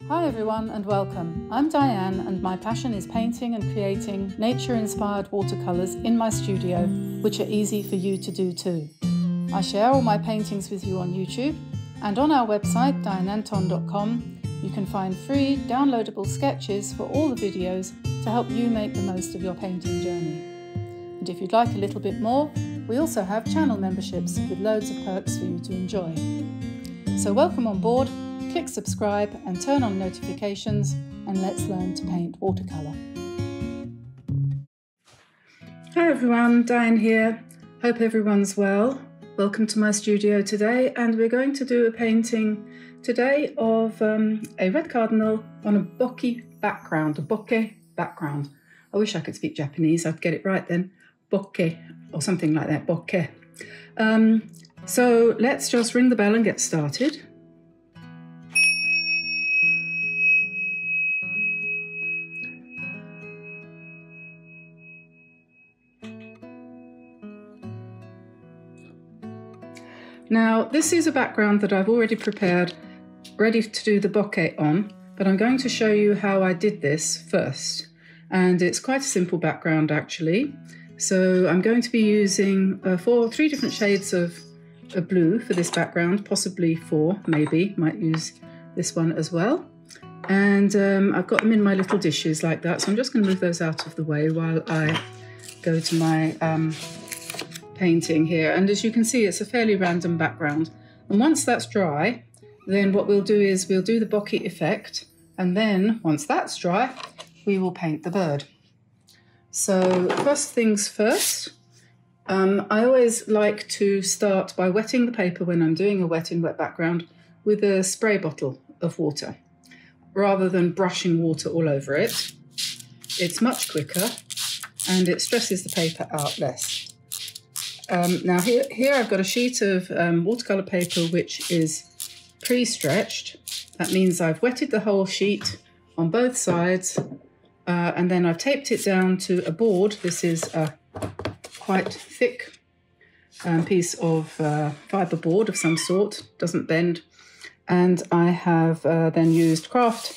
Hi everyone and welcome. I'm Diane and my passion is painting and creating nature-inspired watercolours in my studio, which are easy for you to do too. I share all my paintings with you on YouTube, and on our website dianeantone.com you can find free downloadable sketches for all the videos to help you make the most of your painting journey. And if you'd like a little bit more, we also have channel memberships with loads of perks for you to enjoy. So welcome on board. Click subscribe and turn on notifications, and let's learn to paint watercolour. Hi everyone, Diane here. Hope everyone's well. Welcome to my studio today, and we're going to do a painting today of a red cardinal on a bokeh background, a bokeh background. I wish I could speak Japanese, I'd get it right then. Bokeh, or something like that, bokeh. So let's just ring the bell and get started. Now, this is a background that I've already prepared, ready to do the bokeh on, but I'm going to show you how I did this first. And it's quite a simple background actually. So I'm going to be using three different shades of blue for this background, possibly four, maybe, might use this one as well. And I've got them in my little dishes like that, so I'm just going to move those out of the way while I go to my painting here. And as you can see, it's a fairly random background, and once that's dry, then what we'll do is we'll do the bokeh effect, and then once that's dry we will paint the bird. So first things first, I always like to start by wetting the paper when I'm doing a wet in wet background with a spray bottle of water rather than brushing water all over it. It's much quicker and it stresses the paper out less. Now here I've got a sheet of watercolour paper which is pre-stretched. That means I've wetted the whole sheet on both sides, and then I've taped it down to a board. This is a quite thick piece of fibre board of some sort, doesn't bend. And I have then used craft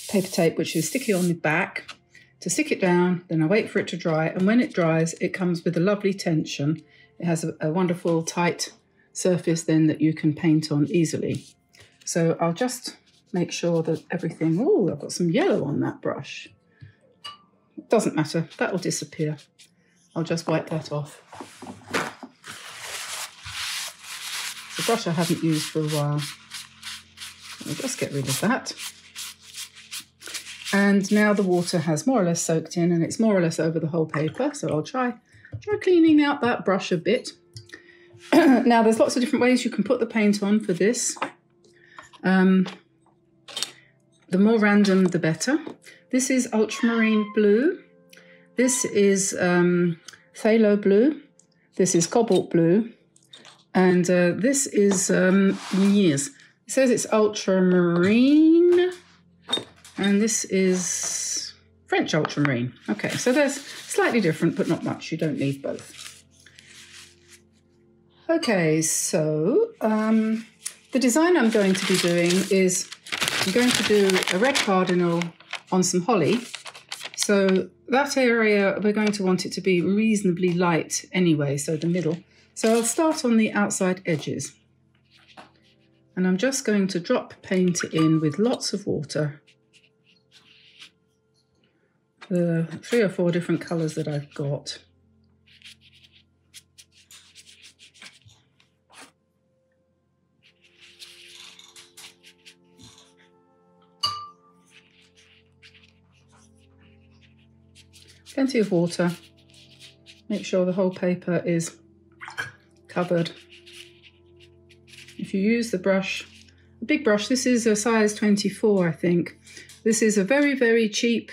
paper tape, which is sticky on the back, to stick it down. Then I wait for it to dry, and when it dries it comes with a lovely tension. It has a wonderful tight surface then that you can paint on easily. So I'll just make sure that everything, oh, I've got some yellow on that brush. It doesn't matter, that will disappear. I'll just wipe that off. It's a brush I haven't used for a while. I'll just get rid of that. And now the water has more or less soaked in and it's more or less over the whole paper, so I'll try cleaning out that brush a bit. Now there's lots of different ways you can put the paint on for this. The more random the better. This is ultramarine blue. This is phthalo blue. This is cobalt blue. And this is, yes, it says it's ultramarine. And this is French ultramarine. Okay, so there's slightly different, but not much. You don't need both. Okay, so the design I'm going to be doing is I'm going to do a red cardinal on some holly. So that area, we're going to want it to be reasonably light anyway, so the middle. So I'll start on the outside edges. And I'm just going to drop paint in with lots of water. The 3 or 4 different colours that I've got. Plenty of water. Make sure the whole paper is covered. If you use the brush, a big brush, this is a size 24, I think. This is a very, very cheap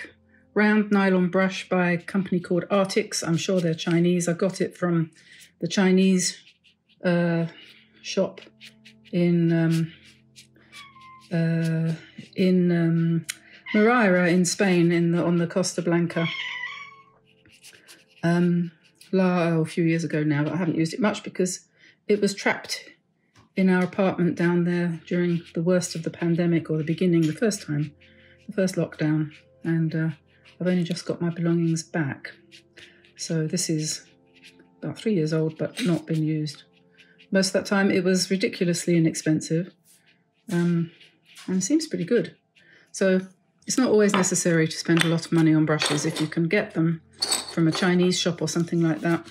round nylon brush by a company called Artix. I'm sure they're Chinese. I got it from the Chinese shop in Madeira in Spain, on the Costa Blanca. A few years ago now, but I haven't used it much because it was trapped in our apartment down there during the worst of the pandemic, or the beginning, the first lockdown, and I've only just got my belongings back. So this is about 3 years old, but not been used. Most of that time it was ridiculously inexpensive, and it seems pretty good. So it's not always necessary to spend a lot of money on brushes if you can get them from a Chinese shop or something like that.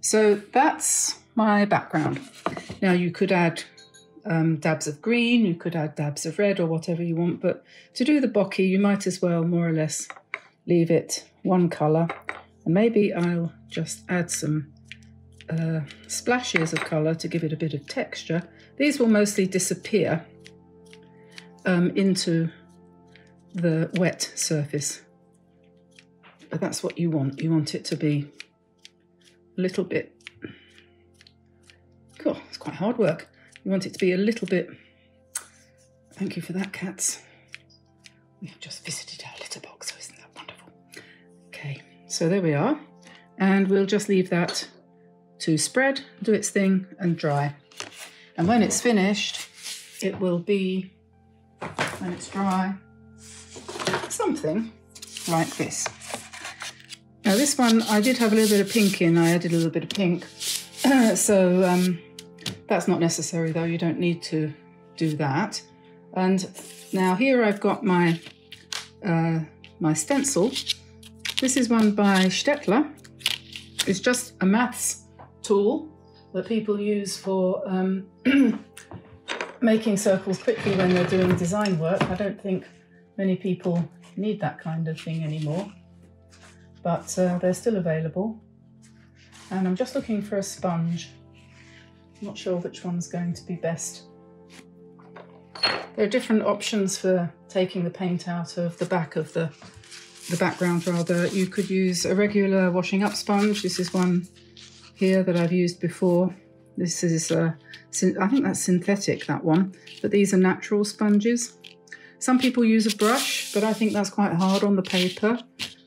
So that's my background. Now you could add dabs of green, you could add dabs of red or whatever you want, but to do the bokeh you might as well more or less leave it one colour, and maybe I'll just add some splashes of colour to give it a bit of texture. These will mostly disappear into the wet surface, but that's what you want. You want it to be a little bit, cool, it's quite hard work. You want it to be a little bit, thank you for that, cats. We have just visited our litter box, so isn't that wonderful? Okay, so there we are, and we'll just leave that to spread, do its thing, and dry. And when it's finished, it will be, when it's dry, something like this. Now this one, I did have a little bit of pink in, I added a little bit of pink, so that's not necessary though, you don't need to do that. And now here I've got my my stencil. This is one by Stettler. It's just a maths tool that people use for making circles quickly when they're doing design work. I don't think many people need that kind of thing anymore, but they're still available. And I'm just looking for a sponge. I'm not sure which one's going to be best. There are different options for taking the paint out of the back of the background rather. You could use a regular washing up sponge. This is one here that I've used before. This is, I think that's synthetic, that one, but these are natural sponges. Some people use a brush, but I think that's quite hard on the paper,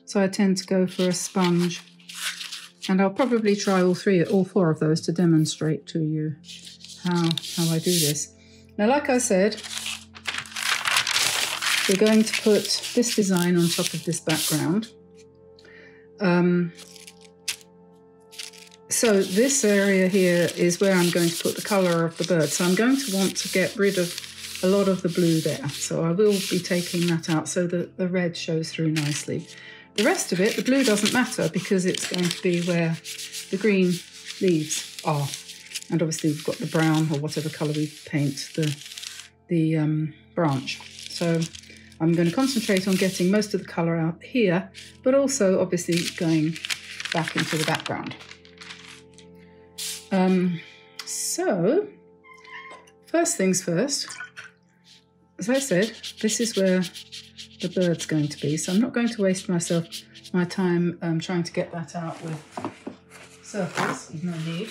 so I tend to go for a sponge. And I'll probably try all four of those to demonstrate to you how I do this. Now, like I said, we're going to put this design on top of this background. So this area here is where I'm going to put the colour of the bird. So I'm going to want to get rid of a lot of the blue there. So I will be taking that out so that the red shows through nicely. The rest of it, the blue doesn't matter because it's going to be where the green leaves are. And obviously we've got the brown or whatever colour we paint the branch. So I'm going to concentrate on getting most of the colour out here, but also obviously going back into the background. So first things first, as I said, this is where the bird's going to be, so I'm not going to waste my time trying to get that out with circles. There's no need.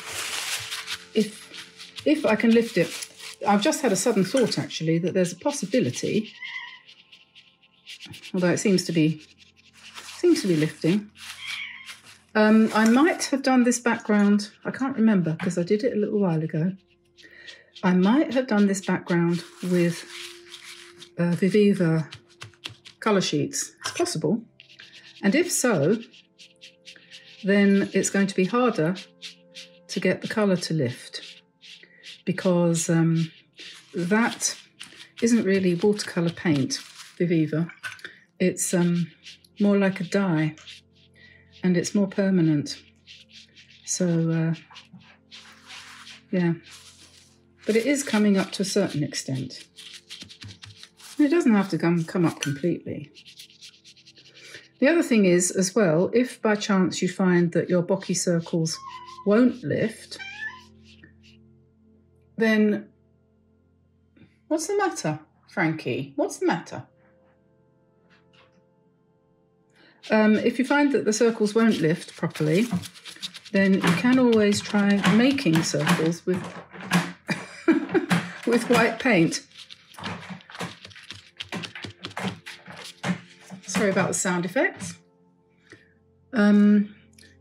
If I can lift it, I've just had a sudden thought actually that there's a possibility, although it seems to be lifting. I might have done this background, I can't remember because I did it a little while ago. I might have done this background with VIVIVA colour sheets. It's possible. And if so, then it's going to be harder to get the colour to lift because that isn't really watercolour paint, VIVIVA. It's more like a dye and it's more permanent. So, yeah. But it is coming up to a certain extent. It doesn't have to come up completely. The other thing is, as well, if by chance you find that your bokeh circles won't lift, then what's the matter, Frankie? What's the matter? If you find that the circles won't lift properly, then you can always try making circles with with white paint. Sorry about the sound effects.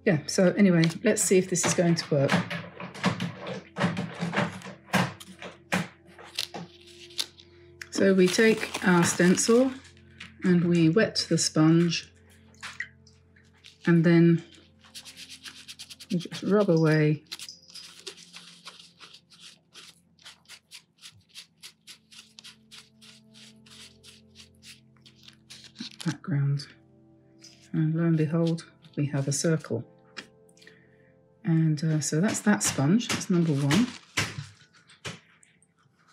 Yeah, so anyway, let's see if this is going to work. So we take our stencil and we wet the sponge, and then we just rub away background, and lo and behold, we have a circle. And so that's that sponge. That's number one.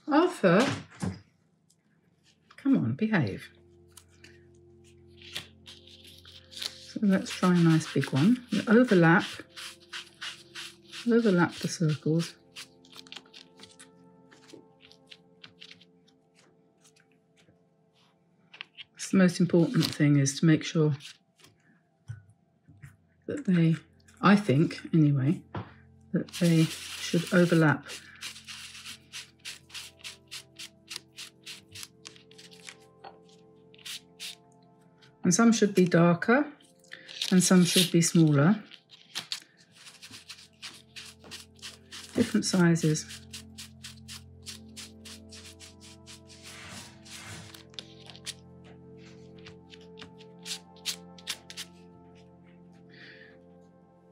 Arthur, come on, behave. So let's try a nice big one. We overlap the circles. The most important thing is to make sure that they, I think anyway, that they should overlap. And some should be darker and some should be smaller. Different sizes.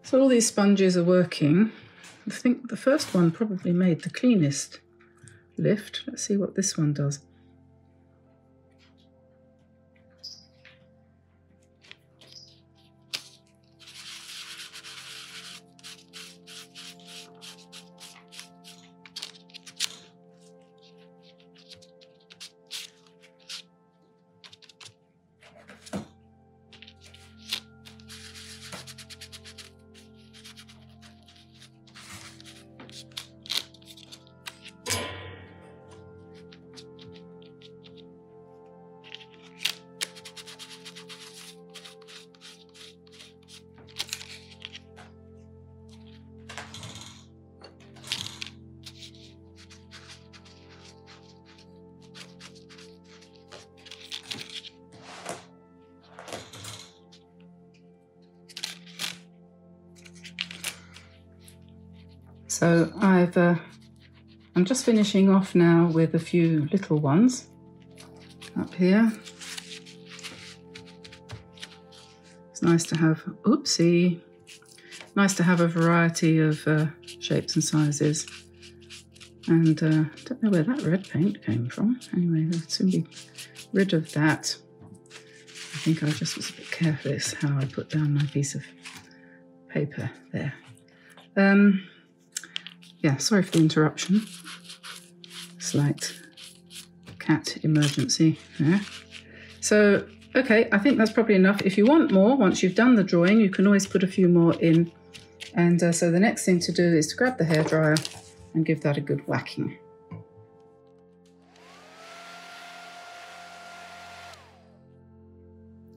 So all these sponges are working. I think the first one probably made the cleanest lift. Let's see what this one does. So I'm just finishing off now with a few little ones up here. It's nice to have, oopsie, nice to have a variety of shapes and sizes. And I don't know where that red paint came from. Anyway, I'll soon be rid of that. I think I just was a bit careless how I put down my piece of paper there. Yeah, sorry for the interruption. Slight cat emergency there. So, okay, I think that's probably enough. If you want more, once you've done the drawing, you can always put a few more in. And so the next thing to do is to grab the hairdryer and give that a good whacking.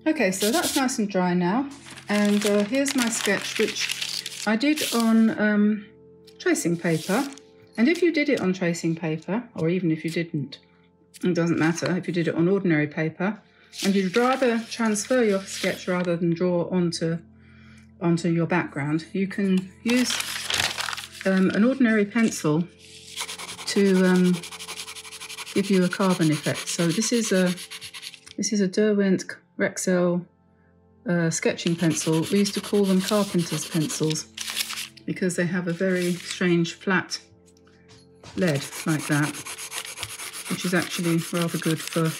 Okay, so that's nice and dry now. And here's my sketch, which I did on tracing paper. And if you did it on tracing paper, or even if you didn't, it doesn't matter. If you did it on ordinary paper and you'd rather transfer your sketch rather than draw onto your background, you can use an ordinary pencil to give you a carbon effect. So this is a Derwent Rexel sketching pencil. We used to call them carpenter's pencils, because they have a very strange flat lead like that, which is actually rather good for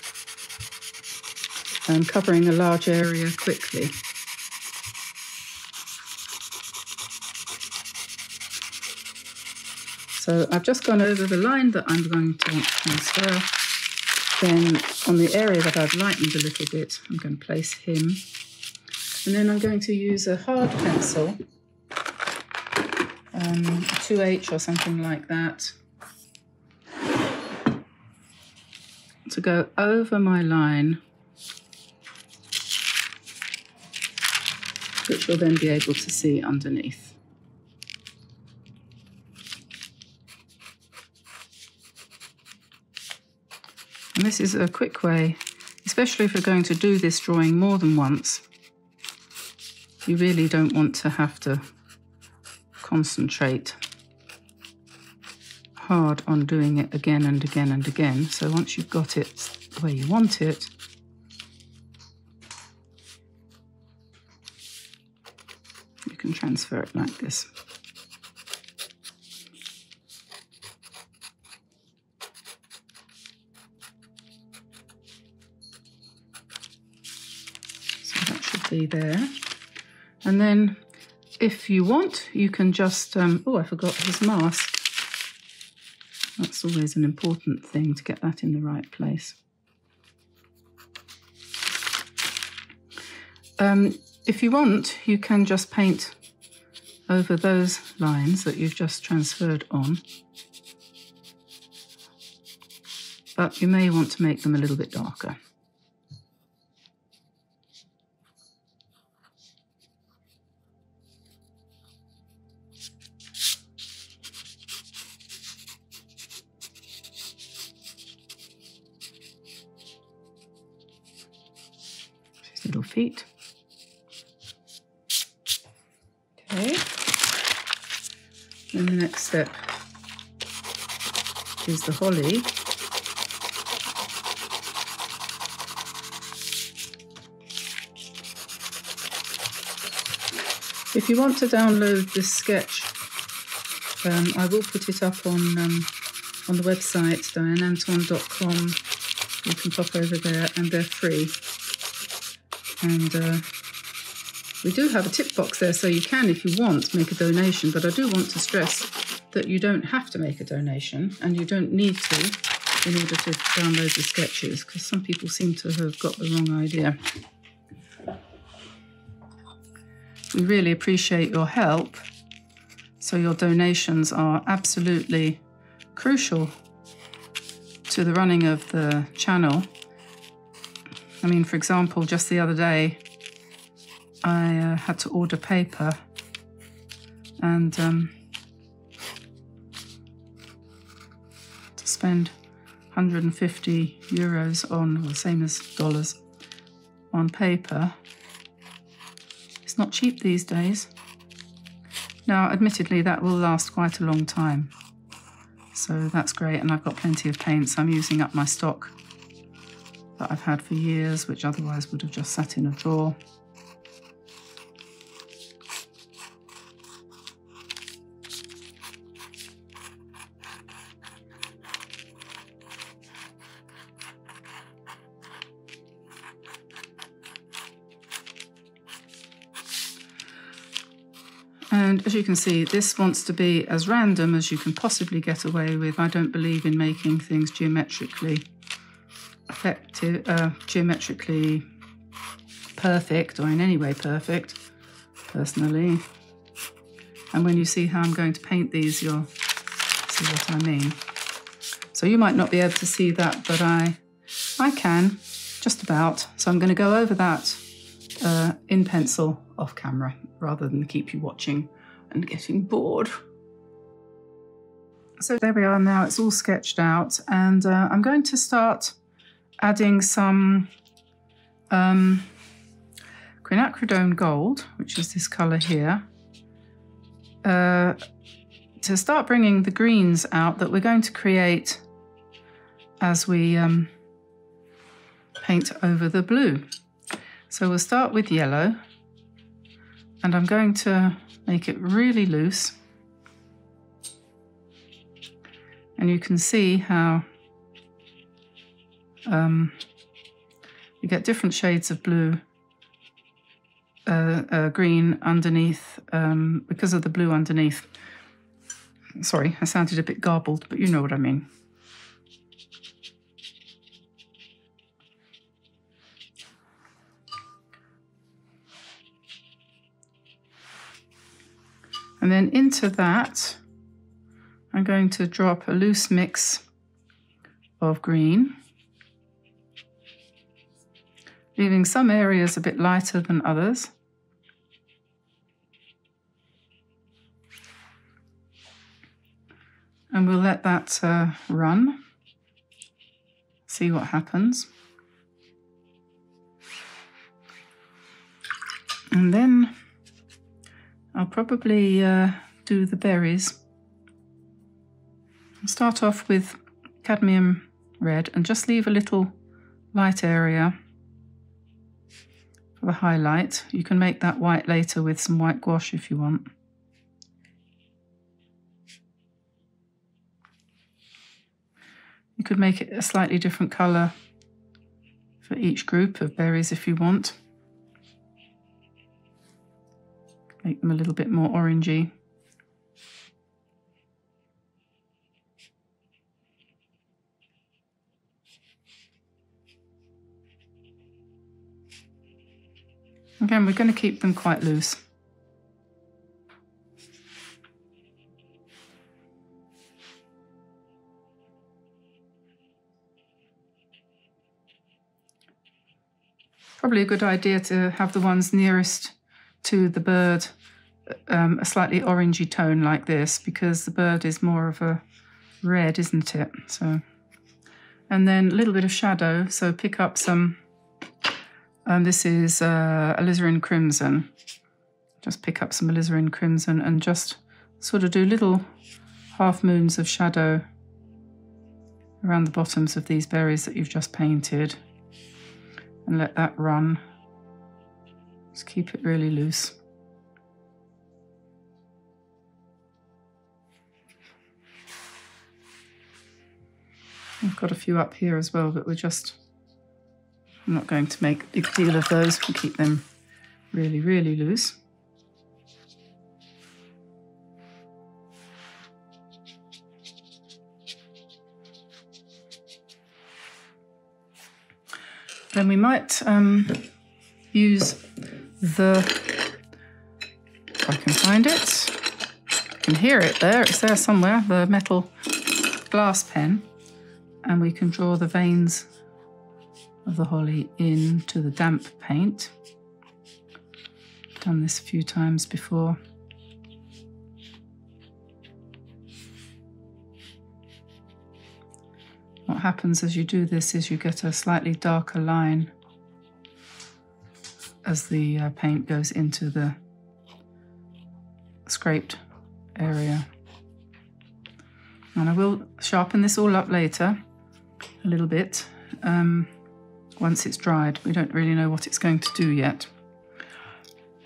covering a large area quickly. So I've just gone over the line that I'm going to want to transfer. Then on the area that I've lightened a little bit, I'm going to place him. And then I'm going to use a hard pencil, 2H or something like that, to go over my line, which you'll then be able to see underneath. And this is a quick way, especially if you're going to do this drawing more than once. You really don't want to have to concentrate hard on doing it again and again and again. So once you've got it the way you want it, you can transfer it like this. So that should be there. And then if you want, you can just, oh, I forgot his mask. That's always an important thing, to get that in the right place. If you want, you can just paint over those lines that you've just transferred on. But you may want to make them a little bit darker. Little feet. Okay. Then the next step is the holly. If you want to download this sketch, I will put it up on the website, DianeAntone.com. You can pop over there, and they're free. And we do have a tip box there, so you can, if you want, make a donation. But I do want to stress that you don't have to make a donation, and you don't need to in order to download the sketches, because some people seem to have got the wrong idea. We really appreciate your help, so your donations are absolutely crucial to the running of the channel. I mean, for example, just the other day, I had to order paper, and to spend 150 euros on, or same as dollars, on paper. It's not cheap these days. Now, admittedly, that will last quite a long time. So that's great, and I've got plenty of paints. I'm using up my stock that I've had for years, which otherwise would have just sat in a drawer. And as you can see, this wants to be as random as you can possibly get away with. I don't believe in making things geometrically effective, geometrically perfect, or in any way perfect, personally. And when you see how I'm going to paint these, you'll see what I mean. So you might not be able to see that, but I can, just about. So I'm going to go over that in pencil off camera, rather than keep you watching and getting bored. So there we are now, it's all sketched out, and I'm going to start adding some quinacridone gold, which is this colour here, to start bringing the greens out that we're going to create as we paint over the blue. So we'll start with yellow, and I'm going to make it really loose. And you can see how you get different shades of blue, green underneath, because of the blue underneath. Sorry, I sounded a bit garbled, but you know what I mean. And then into that, I'm going to drop a loose mix of green, leaving some areas a bit lighter than others. And we'll let that run, see what happens. And then I'll probably do the berries. Start off with cadmium red and just leave a little light area for the highlight. You can make that white later with some white gouache if you want. You could make it a slightly different colour for each group of berries if you want. Make them a little bit more orangey. Again, we're going to keep them quite loose. Probably a good idea to have the ones nearest to the bird a slightly orangey tone like this, because the bird is more of a red, isn't it? So, and then a little bit of shadow, so pick up some, this is alizarin crimson. Just pick up some alizarin crimson and just sort of do little half moons of shadow around the bottoms of these berries that you've just painted, and let that run. Just keep it really loose. I've got a few up here as well, but I'm not going to make a big deal of those. We'll keep them really, really loose. Then we might use the, if I can find it, I can hear it there, it's there somewhere, the metal glass pen, and we can draw the veins of the holly into the damp paint. I've done this a few times before. What happens as you do this is you get a slightly darker line as the paint goes into the scraped area. And I will sharpen this all up later a little bit once it's dried. We don't really know what it's going to do yet.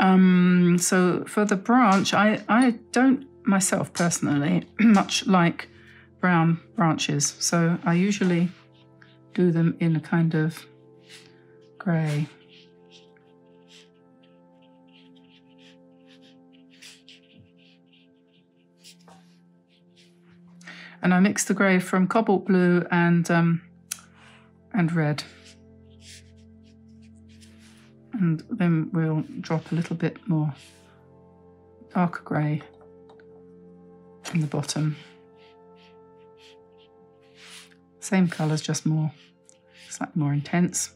So for the branch, I don't myself personally much like brown branches, so I usually do them in a kind of grey. And I mix the grey from cobalt blue and red. And then we'll drop a little bit more darker grey in the bottom. Same colours, just more, slightly more intense.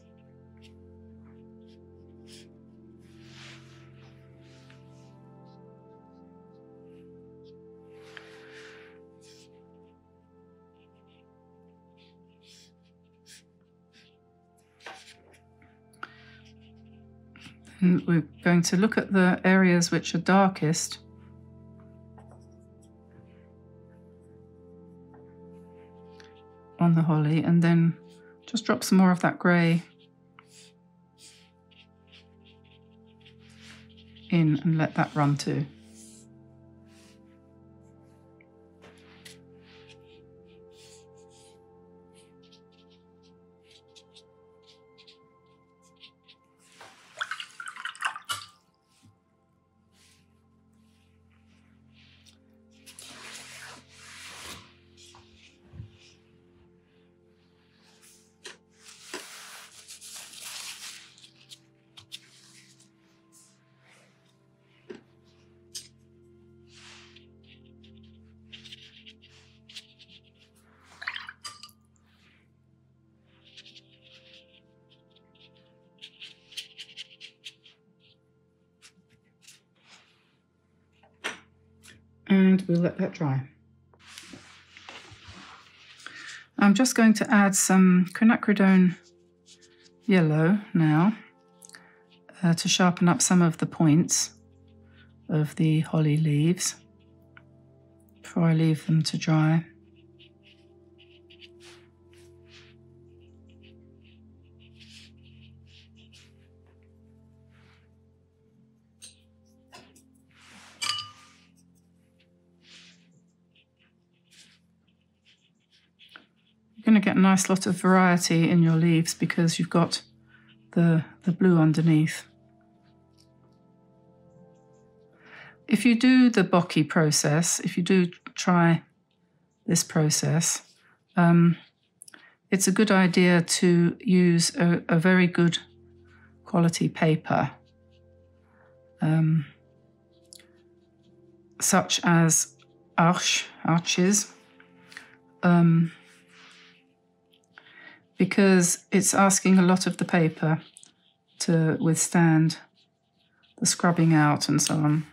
And we're going to look at the areas which are darkest on the holly, and then just drop some more of that grey in and let that run too. And we'll let that dry. I'm just going to add some quinacridone yellow now to sharpen up some of the points of the holly leaves before I leave them to dry. going to get a nice lot of variety in your leaves because you've got the blue underneath. If you do the bokeh process, if you do try this process, it's a good idea to use a very good quality paper, such as arches, because it's asking a lot of the paper to withstand the scrubbing out and so on.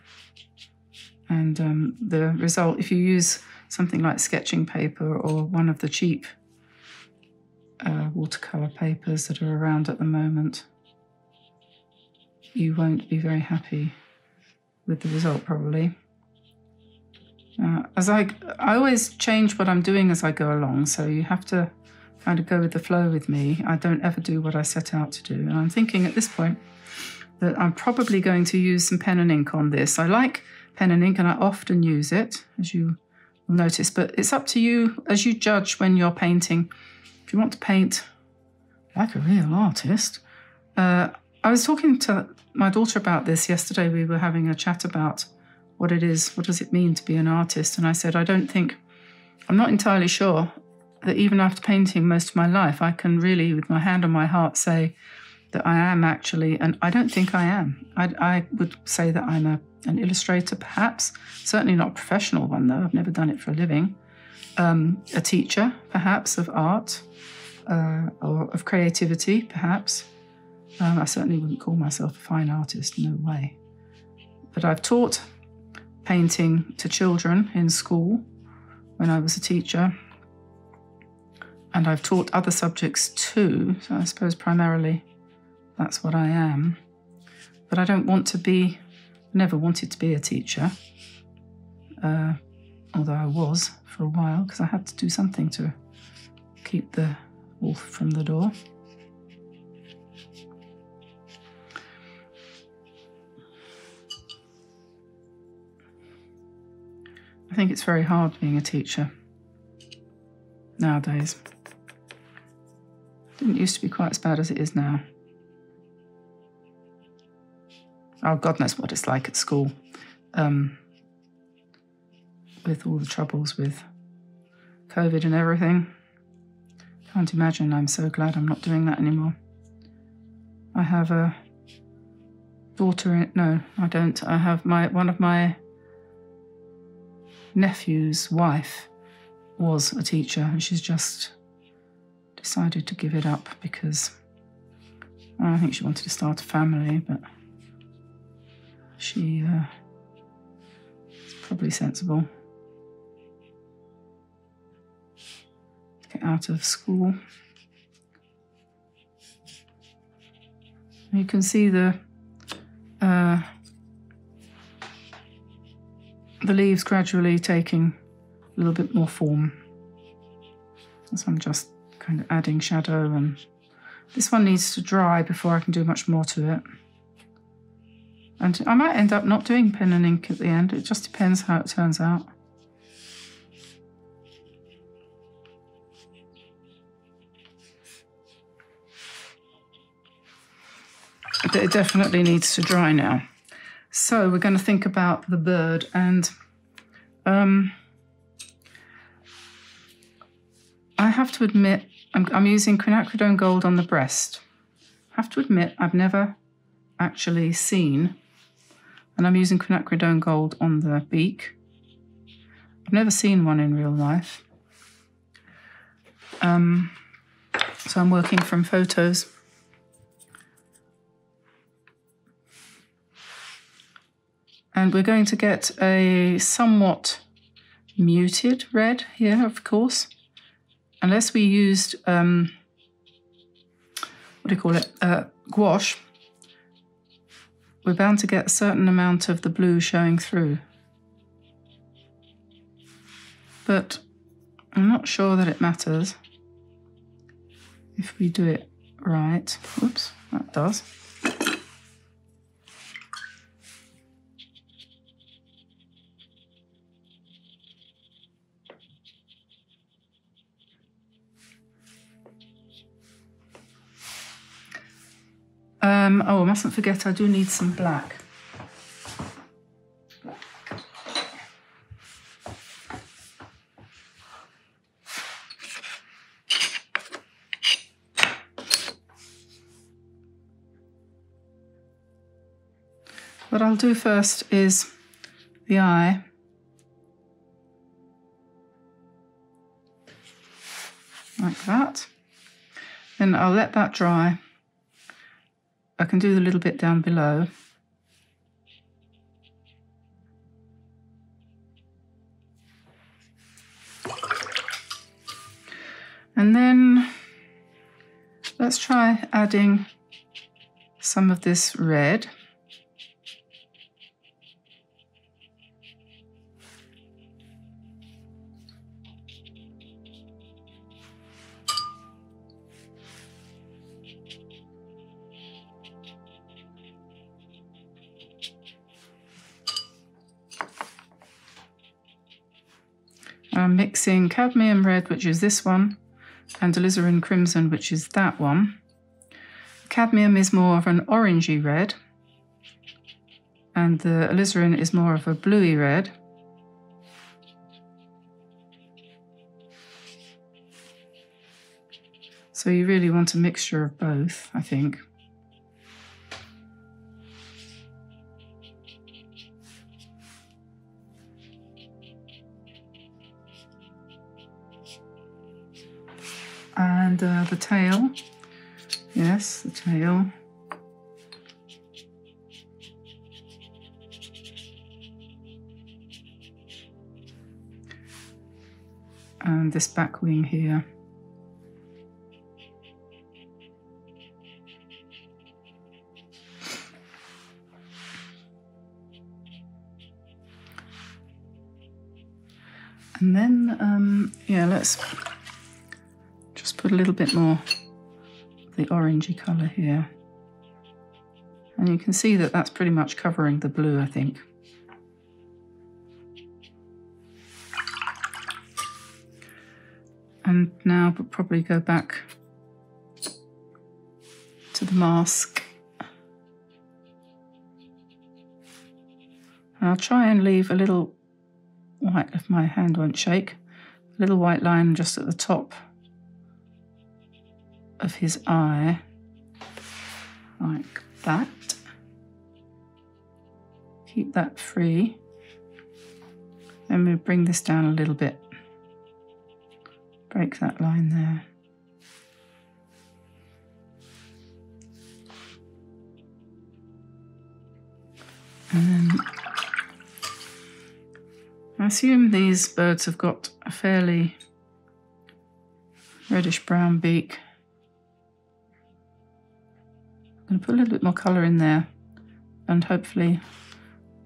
And the result, if you use something like sketching paper or one of the cheap watercolour papers that are around at the moment, you won't be very happy with the result probably. I always change what I'm doing as I go along, so you have to kind of go with the flow with me. I don't ever do what I set out to do. And I'm thinking at this point that I'm probably going to use some pen and ink on this. I like pen and ink and I often use it, as you will notice, but it's up to you as you judge when you're painting. If you want to paint like a real artist. I was talking to my daughter about this yesterday. We were having a chat about what it is, what does it mean to be an artist? And I said, I'm not entirely sure that even after painting most of my life, I can really, with my hand on my heart, say that I am actually, and I don't think I am. I would say that I'm an illustrator, perhaps. Certainly not a professional one, though. I've never done it for a living. A teacher, perhaps, of art or of creativity, perhaps. I certainly wouldn't call myself a fine artist, no way. But I've taught painting to children in school when I was a teacher. And I've taught other subjects too, so I suppose primarily that's what I am. But I don't want to be, never wanted to be a teacher, although I was for a while, because I had to do something to keep the wolf from the door. I think it's very hard being a teacher nowadays. It didn't used to be quite as bad as it is now. Oh, God knows what it's like at school, with all the troubles with COVID and everything. Can't imagine. I'm so glad I'm not doing that anymore. I have a daughter, no, I don't. I have one of my nephew's wife was a teacher, and she's just decided to give it up because I think she wanted to start a family, but she is probably sensible to get out of school. You can see the leaves gradually taking a little bit more form. So I'm just kind of adding shadow, and this one needs to dry before I can do much more to it. And I might end up not doing pen and ink at the end. It just depends how it turns out. But it definitely needs to dry now. So we're going to think about the bird, and I have to admit I'm using quinacridone gold on the breast. I have to admit I've never actually seen, and I'm using quinacridone gold on the beak. I've never seen one in real life. So I'm working from photos. And we're going to get a somewhat muted red here, of course. Unless we used, what do you call it, gouache, we're bound to get a certain amount of the blue showing through. But I'm not sure that it matters if we do it right. Whoops, that does. Oh, I mustn't forget I do need some black. What I'll do first is the eye. Like that. Then I'll let that dry. I can do the little bit down below. And then let's try adding some of this red. I'm mixing cadmium red, which is this one, and alizarin crimson, which is that one. Cadmium is more of an orangey red, and the alizarin is more of a bluey red. So you really want a mixture of both, I think. And the tail, yes, the tail. And this back wing here. And then, yeah, let's just put a little bit more of the orangey colour here. And you can see that that's pretty much covering the blue, I think. And now we'll probably go back to the mask. And I'll try and leave a little white, if my hand won't shake, a little white line just at the top of his eye, like that. Keep that free. Then we'll bring this down a little bit. Break that line there. And then I assume these birds have got a fairly reddish brown beak. I'm going to put a little bit more colour in there, and hopefully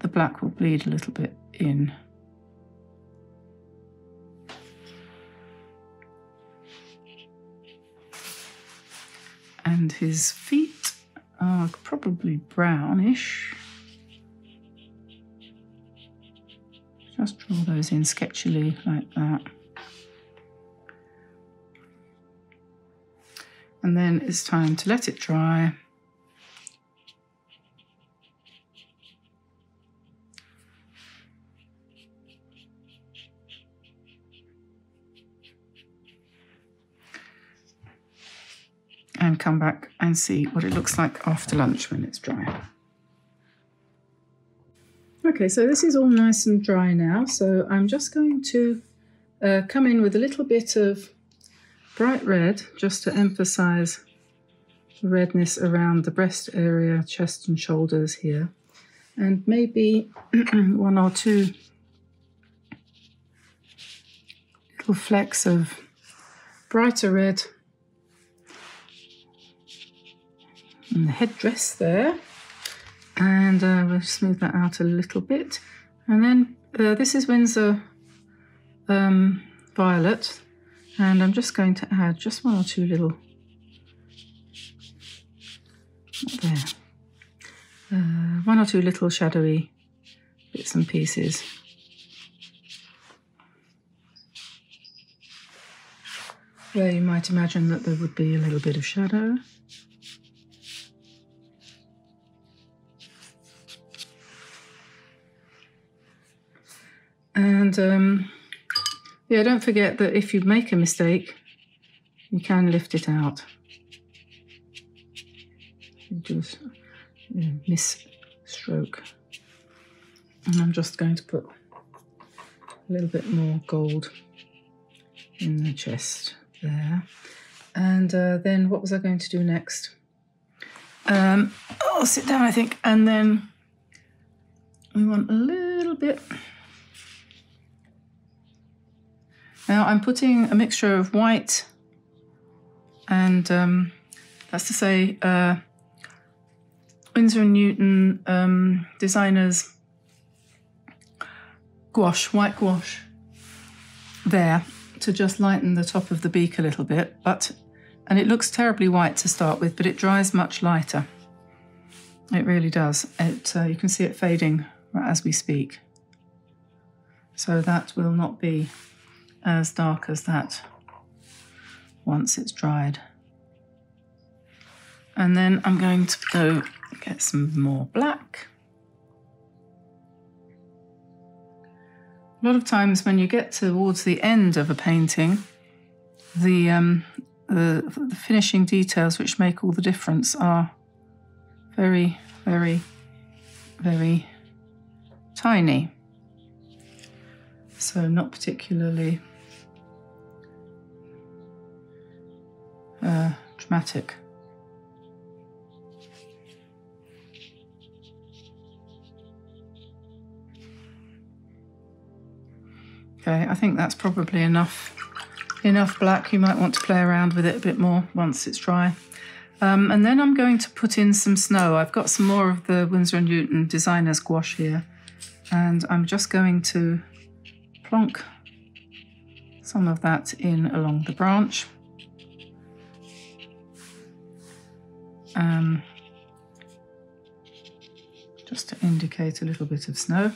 the black will bleed a little bit in. And his feet are probably brownish. Just draw those in sketchily like that. And then it's time to let it dry. And come back and see what it looks like after lunch when it's dry. Okay, so this is all nice and dry now, so I'm just going to come in with a little bit of bright red just to emphasize the redness around the breast area, chest and shoulders here, and maybe one or two little flecks of brighter red in the headdress there. And we'll smooth that out a little bit. And then this is Winsor Violet, and I'm just going to add just one or two little, there, one or two little shadowy bits and pieces. Where you might imagine that there would be a little bit of shadow. And yeah, don't forget that if you make a mistake, you can lift it out. You just miss stroke. And I'm just going to put a little bit more gold in the chest there. And then what was I going to do next? I'll sit down, I think, and then we want a little bit. Now I'm putting a mixture of white and that's to say Winsor & Newton designers gouache, white gouache there to just lighten the top of the beak a little bit, and it looks terribly white to start with, but it dries much lighter. It really does. You can see it fading as we speak. So that will not be as dark as that once it's dried. And then I'm going to go get some more black. A lot of times when you get towards the end of a painting, the finishing details which make all the difference are very, very, very tiny. So not particularly dramatic. Okay, I think that's probably enough black. You might want to play around with it a bit more once it's dry. And then I'm going to put in some snow. I've got some more of the Winsor & Newton Designers Gouache here, and I'm just going to plonk some of that in along the branch. Just to indicate a little bit of snow.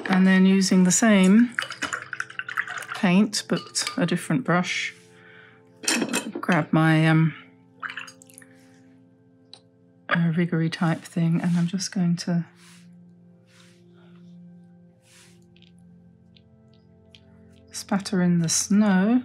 And then using the same paint, but a different brush, grab my riggery type thing, and I'm just going to spatter in the snow.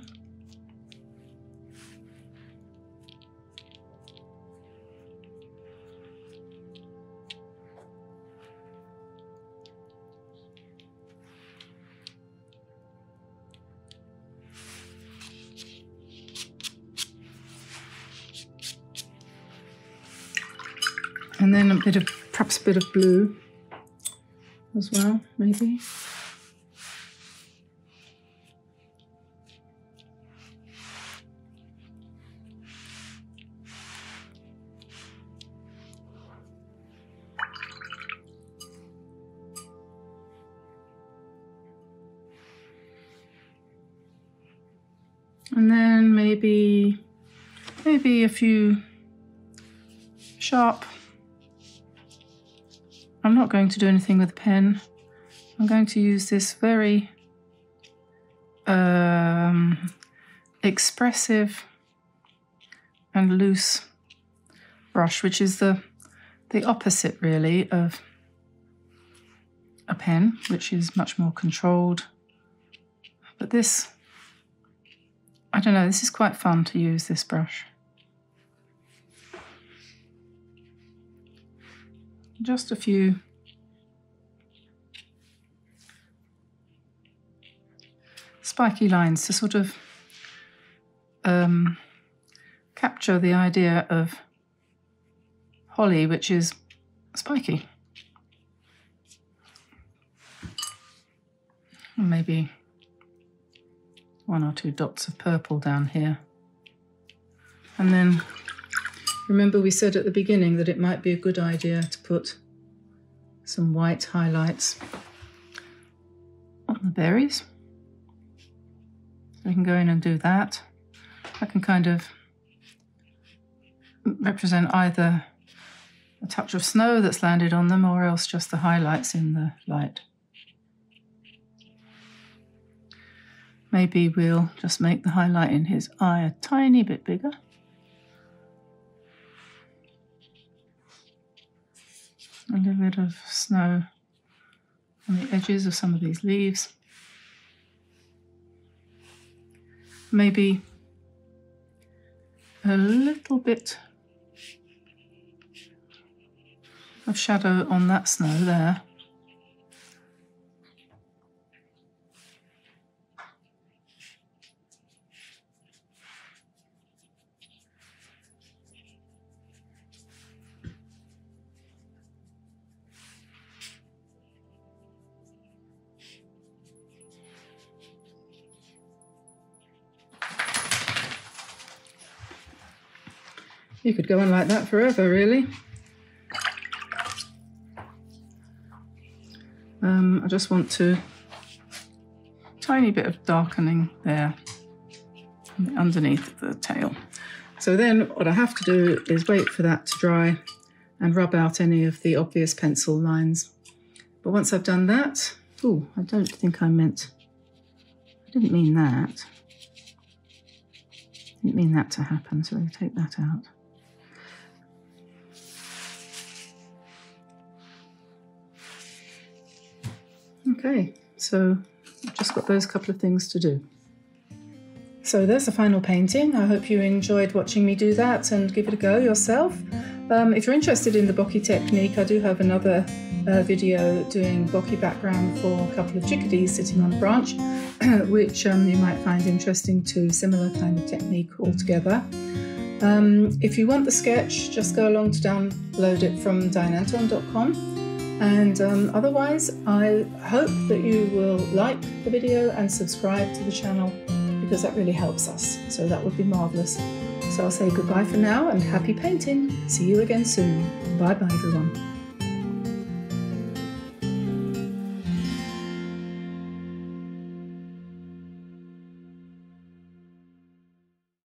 And then perhaps a bit of blue as well, maybe. And then maybe a few sharp. I'm not going to do anything with a pen. I'm going to use this very expressive and loose brush, which is the opposite really of a pen, which is much more controlled. But this, I don't know, this is quite fun to use this brush. Just a few spiky lines to sort of capture the idea of holly, which is spiky. And maybe one or two dots of purple down here. And then remember we said at the beginning that it might be a good idea to put some white highlights on the berries. So we can go in and do that. I can kind of represent either a touch of snow that's landed on them or else just the highlights in the light. Maybe we'll just make the highlight in his eye a tiny bit bigger. A little bit of snow on the edges of some of these leaves. Maybe a little bit of shadow on that snow there. You could go on like that forever, really. I just want to, tiny bit of darkening there underneath the tail. So then what I have to do is wait for that to dry and rub out any of the obvious pencil lines. But once I've done that, oh, I don't think I didn't mean that. I didn't mean that to happen, so I'll take that out. Okay, so I've just got those couple of things to do. So there's the final painting. I hope you enjoyed watching me do that and give it a go yourself. If you're interested in the bokeh technique, I do have another video doing bokeh background for a couple of chickadees sitting on a branch, which you might find interesting too, similar kind of technique altogether. If you want the sketch, just go along to download it from DianeAntone.com. And otherwise, I hope that you will like the video and subscribe to the channel, because that really helps us. So that would be marvellous. So I'll say goodbye for now and happy painting. See you again soon. Bye bye everyone.